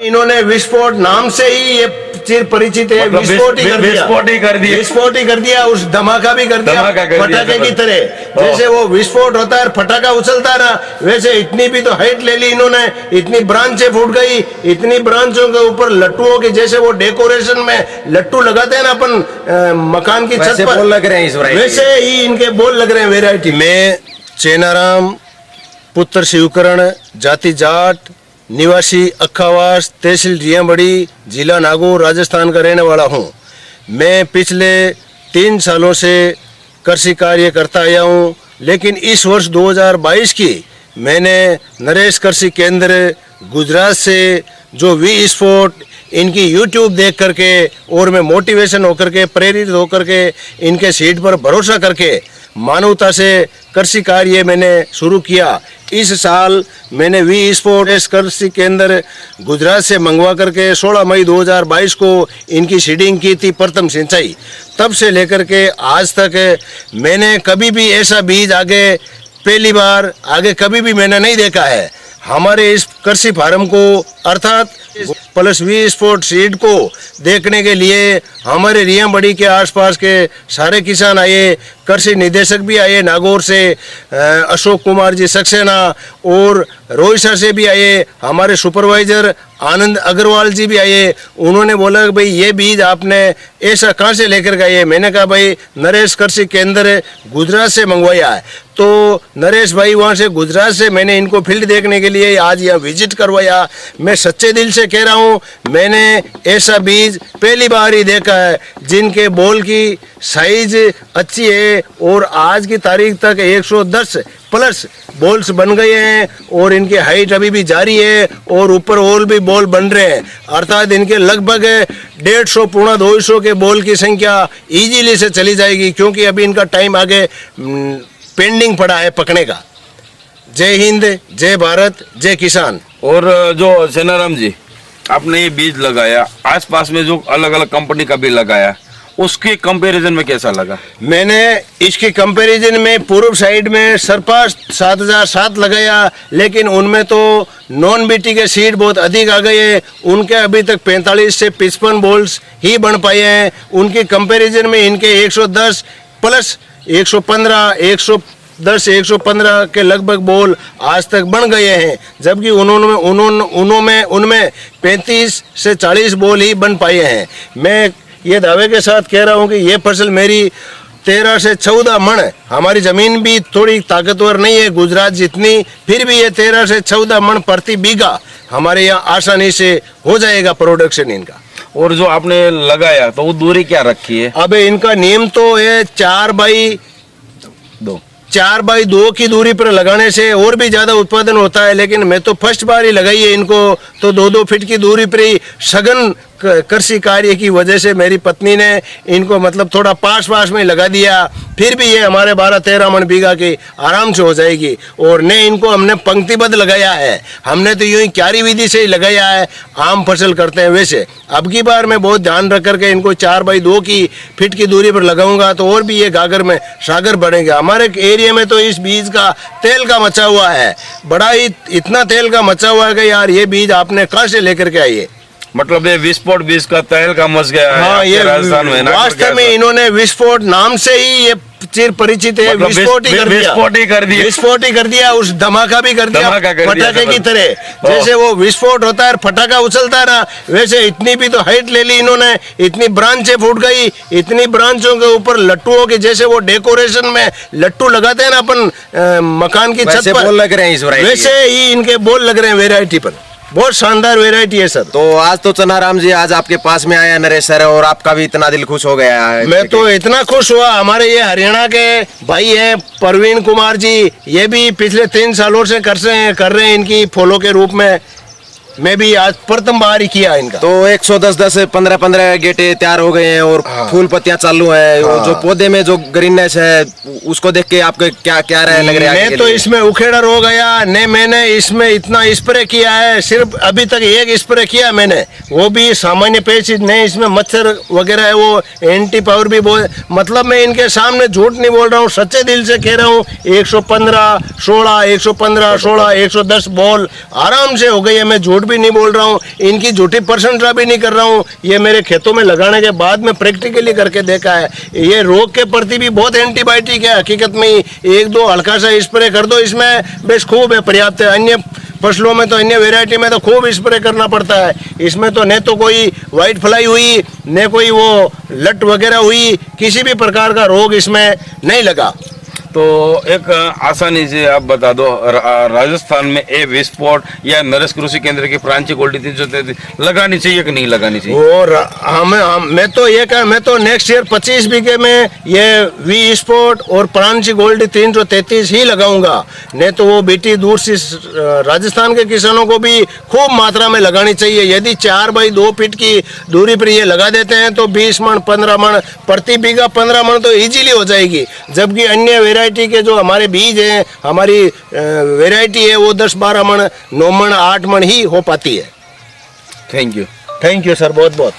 इन्होंने विस्फोट नाम से ही ये चीज परिचित है। मतलब विस्फोट ही कर दिया, विस्फोट ही कर दिया, विस्फोट ही कर दिया, उस धमाका भी कर दिया धमाका कर दिया, पटाखे की तरह। जैसे वो विस्फोट होता है फटाका उछलता ना, वैसे इतनी भी तो हाइट ले ली इन्होंने, इतनी ब्रांचें फूट गई, इतनी ब्रांचों के ऊपर लट्टुओं के जैसे वो डेकोरेशन में लट्टू लगाते हैं ना अपन मकान की छत पर, बोल लग रहे हैं इस वैरायटी, वैसे ही इनके बोल लग रहे हैं वैरायटी में। चेनाराम पुत्र शिवकरण, जाति जाट, निवासी अक्खावास, तहसील रियाबड़ी, जिला नागौर, राजस्थान का रहने वाला हूँ। मैं पिछले 3 सालों से कृषि कार्य करता आया हूँ, लेकिन इस वर्ष 2022 की मैंने नरेश कृषि केंद्र गुजरात से जो विस्फोट इनकी यूट्यूब देख करके और मैं मोटिवेशन होकर के प्रेरित होकर के इनके सीट पर भरोसा करके मानवता से कृषि कार्य मैंने शुरू किया। इस साल मैंने विस्फोट कृषि केंद्र गुजरात से मंगवा करके 16 मई 2022 को इनकी सीडिंग की थी, प्रथम सिंचाई। तब से लेकर के आज तक मैंने कभी भी ऐसा बीज आगे पहली बार आगे कभी भी मैंने नहीं देखा है। हमारे इस कृषि फार्म को अर्थात प्लस विस्फोट सीड को देखने के लिए हमारे रियाबड़ी के आसपास के सारे किसान आए, कृषि निदेशक भी आए नागौर से, अशोक कुमार जी सक्सेना और रोहिसा से भी आए, हमारे सुपरवाइजर आनंद अग्रवाल जी भी आए। उन्होंने बोला कि भाई ये बीज आपने ऐसा कहाँ से लेकर गए? मैंने कहा भाई नरेश कृषि केंद्र गुजरात से मंगवाया है। तो नरेश भाई वहाँ से गुजरात से मैंने इनको फील्ड देखने के लिए आज यहाँ विजिट करवाया। मैं सच्चे दिल से कह रहा हूँ, मैंने ऐसा बीज पहली बार ही देखा है जिनके बोल की साइज अच्छी है और आज की तारीख तक 110 प्लस बॉल्स बन गए हैं और इनकी हाइट अभी भी जारी है और ऊपर और भी बॉल बन रहे हैं। अर्थात इनके लगभग 150 पौना 200 के बॉल की संख्या इजीली से चली जाएगी, क्योंकि अभी इनका टाइम आगे पेंडिंग पड़ा है पकने का। जय हिंद, जय भारत, जय किसान। और जो चेनाराम जी आपने ये बीज लगाया, आसपास में जो अलग अलग कंपनी का भी लगाया, उसके कंपैरिजन में कैसा लगा? मैंने इसके कंपैरिजन में पूर्व साइड में सरपास 7007 लगाया, लेकिन उनमें तो नॉन बीटी के सीड बहुत अधिक आ गए हैं। उनके अभी तक 45 से 55 बॉल्स ही बन पाए हैं। उनके कंपैरिजन में इनके 110 प्लस 115 115 के लगभग बॉल आज तक बन गए हैं, जबकि उनमें 35 से 40 बॉल ही बन पाए हैं। मैं ये दावे के साथ कह रहा हूँ कि ये फसल मेरी 13 से 14 मण, हमारी ज़मीन भी थोड़ी ताकतवर नहीं है गुजरात जितनी, फिर भी ये 13 से 14 मण प्रति बीघा हमारे यहाँ आसानी से हो जाएगा प्रोडक्शन इनका। और जो आपने लगाया तो वो दूरी क्या रखी है? अब इनका नियम तो है 4 बाई 2 की दूरी पर लगाने से और भी ज़्यादा उत्पादन होता है, लेकिन मैं तो फर्स्ट बार ही लगाई है इनको, तो 2-2 फीट की दूरी पर ही सघन कृषि कार्य की वजह से मेरी पत्नी ने इनको मतलब थोड़ा पास में लगा दिया। फिर भी ये हमारे 12-13 मण बीघा की आराम से हो जाएगी। और ने इनको हमने पंक्तिबद्ध लगाया है, हमने तो यूं ही क्यारी विधि से ही लगाया है, आम फसल करते हैं वैसे। अब की बार मैं बहुत ध्यान रख करके इनको 4 बाई 2 की फीट की दूरी पर लगाऊंगा, तो और भी ये गागर में सागर बढ़ेगा। हमारे एरिया में तो इस बीज का तेल का मचा हुआ है, बड़ा ही इतना तेल का मचा हुआ है कि यार ये बीज आपने कहाँ से लेकर के आइए। मतलब ये विस्फोट बीज का तहल का मच गया है। हाँ, ये राजस्थान में वास्तव में इन्होंने विस्फोट नाम से ही ये चीज परिचित है। मतलब विस्फोट ही कर दिया, उस धमाका भी कर दिया पटाखे की तरह। जैसे वो विस्फोट होता है फटाका उछलता है ना, वैसे इतनी भी तो हाइट ले ली इन्होंने, इतनी ब्रांचें फूट गई, इतनी ब्रांचों के ऊपर लट्टुओं के जैसे वो डेकोरेशन में लट्टू लगाते हैं ना अपन मकान की छत पर, लग रहे हैं इस वैरायटी, वैसे ही इनके बोल लग रहे हैं वैरायटी पर। बहुत शानदार वैरायटी है सर। तो आज तो चेनाराम जी आज आपके पास में आया नरेश सर, और आपका भी इतना दिल खुश हो गया है। मैं तो इतना खुश हुआ। हमारे ये हरियाणा के भाई हैं प्रवीण कुमार जी, ये भी पिछले 3 सालों से कर रहे हैं इनकी फॉलो के रूप में। मैं भी आज प्रथम बार ही किया इनका। तो 110 15 गेटे तैयार हो गए हैं और फूल पत्तियां चालू है। जो पौधे में जो ग्रीननेस है उसको देख के आपको क्या लग रहा है? मैं तो इसमें उखेड़ा हो गया ने, मैंने इसमें इतना स्प्रे किया है, सिर्फ अभी तक एक स्प्रे किया मैंने, वो भी सामान्य पेस्टिसाइड नहीं, इसमें मच्छर वगैरह है वो एंटी पावर भी बहुत, मतलब मैं इनके सामने झूठ नहीं बोल रहा हूँ, सच्चे दिल से कह रहा हूँ। 115 16 110 बॉल आराम से हो गई है, मैं झूठ झूठ भी नहीं बोल रहा हूँ, इनकी झूठी प्रशंसा भी नहीं कर रहा हूँ। ये मेरे खेतों में लगाने के बाद में प्रैक्टिकली करके देखा है। ये रोग के प्रति भी बहुत एंटीबायोटिक है। हकीकत में ही एक दो हल्का सा स्प्रे कर दो, इसमें बेश खूब है, पर्याप्त है। अन्य फसलों में तो, अन्य वेराइटी में तो खूब स्प्रे करना पड़ता है। इसमें तो न तो कोई वाइट फ्लाई हुई, न कोई वो लट वगैरह हुई, किसी भी प्रकार का रोग इसमें नहीं लगा। तो एक आसानी से आप बता दो, राजस्थान में ए विस्फोट या नरेश कृषि केंद्र की प्रांची गोल्डी 333 लगानी चाहिए कि नहीं लगानी चाहिए? और मैं तो ये कहा, मैं तो नेक्स्ट ईयर 25 बीघे में ये वी स्पोर्ट और प्रांची गोल्डी 333 ही लगाऊंगा। नहीं तो वो बीटी दूर से राजस्थान के किसानों को भी खूब मात्रा में लगानी चाहिए। यदि 4 बाई 2 फीट की दूरी पर ये लगा देते हैं तो 20 मन 15 मन प्रति बीघा, 15 मन तो इजीली हो जाएगी। जबकि अन्य वेराइटी के जो हमारे बीज हैं, हमारी वेराइटी है, वो 10-12 मन, 9 मन, 8 मन ही हो पाती है। Thank you. Thank you sir, बहुत बहुत।